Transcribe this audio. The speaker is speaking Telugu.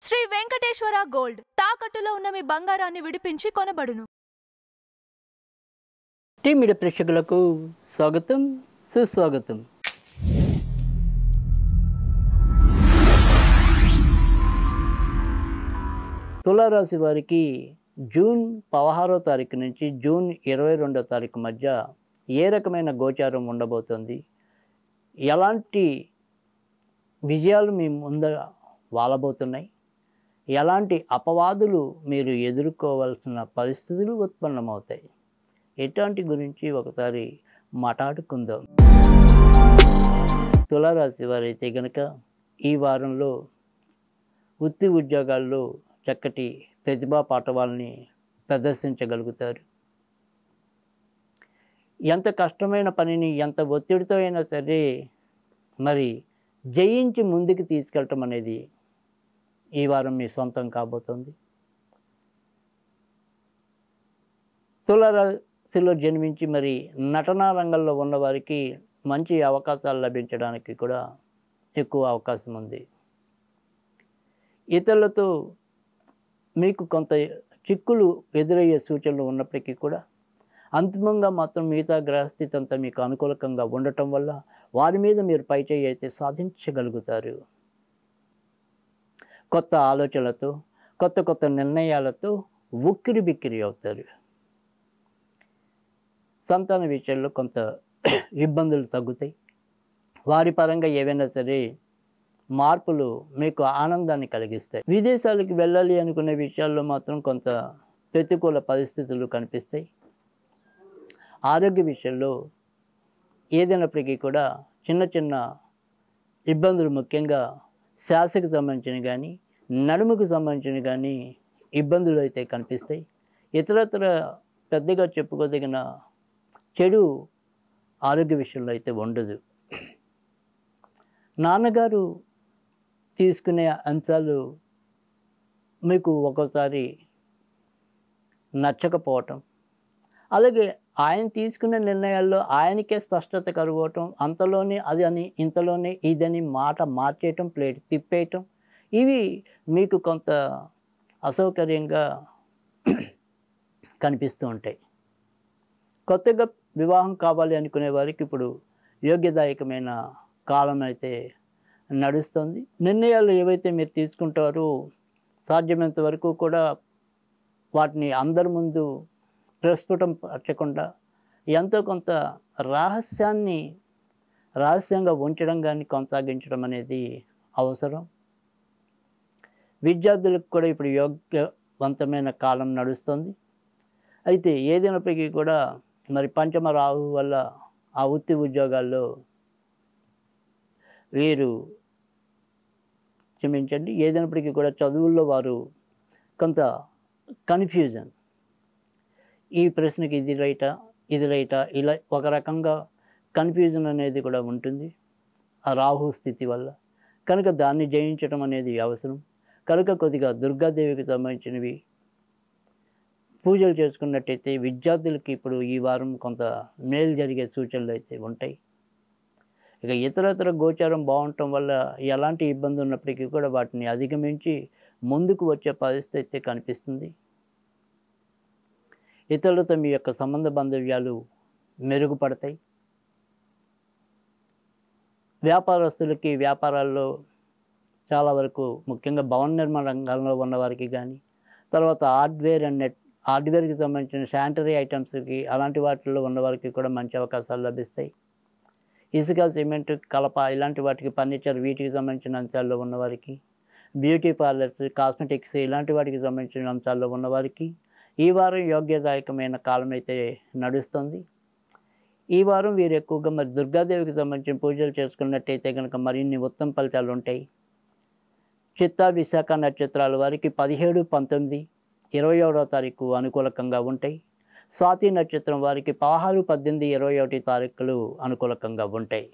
శ్రీ వెంకటేశ్వర గోల్డ్ తాకట్టులో ఉన్న మీ బంగారాన్ని విడిపించి కొనబడును. టీ మీడియా ప్రేక్షకులకు స్వాగతం, సుస్వాగతం. తులారాశి వారికి జూన్ 16వ తారీఖు నుంచి జూన్ 22వ తారీఖు మధ్య ఏ రకమైన గోచారం ఉండబోతోంది, ఎలాంటి విజయాలు మీ ముందర వాలబోతున్నాయి, ఎలాంటి అపవాదులు మీరు ఎదుర్కోవాల్సిన పరిస్థితులు ఉత్పన్నమవుతాయి, ఎట్లాంటి గురించి ఒకసారి మాట్లాడుకుందాం. తులారాశి వారైతే కనుక ఈ వారంలో వృత్తి ఉద్యోగాల్లో చక్కటి ప్రతిభా పాఠవాల్ని ప్రదర్శించగలుగుతారు. ఎంత కష్టమైన పనిని ఎంత ఒత్తిడితో అయినా సరే మరి జయించి ముందుకు తీసుకెళ్ళటం అనేది ఈ వారం మీ సొంతం కాబోతుంది. తులారాశిలో జన్మించి మరి నటనా రంగంలో ఉన్నవారికి మంచి అవకాశాలు లభించడానికి కూడా ఎక్కువ అవకాశం ఉంది. ఇతరులతో మీకు కొంత చిక్కులు ఎదురయ్యే సూచనలు ఉన్నప్పటికీ కూడా అంతిమంగా మాత్రం మిగతా గ్రహస్థితి అంతా మీకు అనుకూలంగా ఉండటం వల్ల వారి మీద మీరు పైచేయి అయితే సాధించగలుగుతారు. కొత్త ఆలోచనలతో కొత్త కొత్త నిర్ణయాలతో ఉక్కిరి బిక్కిరి అవుతారు. సంతాన విషయంలో కొంత ఇబ్బందులు తగ్గుతాయి. వారి పరంగా ఏవైనా సరే మార్పులు మీకు ఆనందాన్ని కలిగిస్తాయి. విదేశాలకు వెళ్ళాలి అనుకునే విషయాల్లో మాత్రం కొంత ప్రతికూల పరిస్థితులు కనిపిస్తాయి. ఆరోగ్య విషయంలో ఏదైనప్పటికీ కూడా చిన్న చిన్న ఇబ్బందులు, ముఖ్యంగా శ్వాసకు సంబంధించిన కానీ నడుముకు సంబంధించిన కానీ ఇబ్బందులు అయితే కనిపిస్తాయి. ఇతరత్ర పెద్దగా చెప్పుకోదగిన చెడు ఆరోగ్య విషయంలో అయితే ఉండదు. నాన్నగారు తీసుకునే అంశాలు మీకు ఒక్కోసారి నచ్చకపోవటం, అలాగే ఆయన తీసుకునే నిర్ణయాల్లో ఆయనకే స్పష్టత కలుగవటం, అంతలోనే అది అని ఇంతలోనే ఇదని మాట మార్చేయటం, ప్లేట్ తిప్పేయటం, ఇవి మీకు కొంత అసౌకర్యంగా కనిపిస్తూ ఉంటాయి. కొత్తగా వివాహం కావాలి అనుకునే వారికి ఇప్పుడు యోగ్యదాయకమైన కాలం అయితే నడుస్తుంది. నిర్ణయాలు ఏవైతే మీరు తీసుకుంటారో సాధ్యమైనంత వరకు కూడా వాటిని అందరి ముందు ప్రస్ఫుటం పరచకుండా ఎంతో కొంత రహస్యంగా ఉంచడం కానీ కొనసాగించడం అనేది అవసరం. విద్యార్థులకు కూడా ఇప్పుడు యోగ్యవంతమైన కాలం నడుస్తుంది. అయితే ఏదైనప్పటికీ కూడా మరి పంచమ రాహు వల్ల ఆ వృత్తి ఉద్యోగాల్లో వీరు క్షమించండి, ఏదైనప్పటికీ కూడా చదువుల్లో వారు కొంత కన్ఫ్యూజన్, ఈ ప్రశ్నకి ఇది రైటా ఇలా ఒక రకంగా కన్ఫ్యూజన్ అనేది కూడా ఉంటుంది ఆ రాహు స్థితి వల్ల. కనుక దాన్ని జయించడం అనేది అవసరం. కనుక కొద్దిగా దుర్గాదేవికి సంబంధించినవి పూజలు చేసుకున్నట్టయితే విద్యార్థులకి ఇప్పుడు ఈ వారం కొంత మేలు జరిగే సూచనలు అయితే ఉంటాయి. ఇక ఇతరత్ర గోచారం బాగుండటం వల్ల ఎలాంటి ఇబ్బంది ఉన్నప్పటికీ కూడా వాటిని అధిగమించి ముందుకు వచ్చే పరిస్థితి అయితే కనిపిస్తుంది. ఇతరులతో మీ యొక్క సంబంధ బాంధవ్యాలు మెరుగుపడతాయి. వ్యాపారస్తులకి వ్యాపారాల్లో చాలా వరకు, ముఖ్యంగా భవన నిర్మాణ రంగంలో ఉన్నవారికి కానీ, తర్వాత హార్డ్వేర్కి సంబంధించిన శానిటరీ ఐటమ్స్కి అలాంటి వాటిల్లో ఉన్నవారికి కూడా మంచి అవకాశాలు లభిస్తాయి. ఇసుక, సిమెంట్, కలప ఇలాంటి వాటికి, ఫర్నిచర్ వీటికి సంబంధించిన అంశాల్లో ఉన్నవారికి, బ్యూటీ పార్లర్స్, కాస్మెటిక్స్ ఇలాంటి వాటికి సంబంధించిన అంశాల్లో ఉన్నవారికి ఈ వారం యోగ్యదాయకమైన కాలం అయితే నడుస్తుంది. ఈ వారం వీరు ఎక్కువగా మరి దుర్గాదేవికి సంబంధించిన పూజలు చేసుకున్నట్టయితే కనుక మరిన్ని ఉత్తమ ఫలితాలు ఉంటాయి. చిత్తా, విశాఖ నక్షత్రాల వారికి 17, 19, 21వ తారీఖు అనుకూలకంగా ఉంటాయి. స్వాతి నక్షత్రం వారికి 16, 18, 21 తారీఖులు అనుకూలకంగా ఉంటాయి.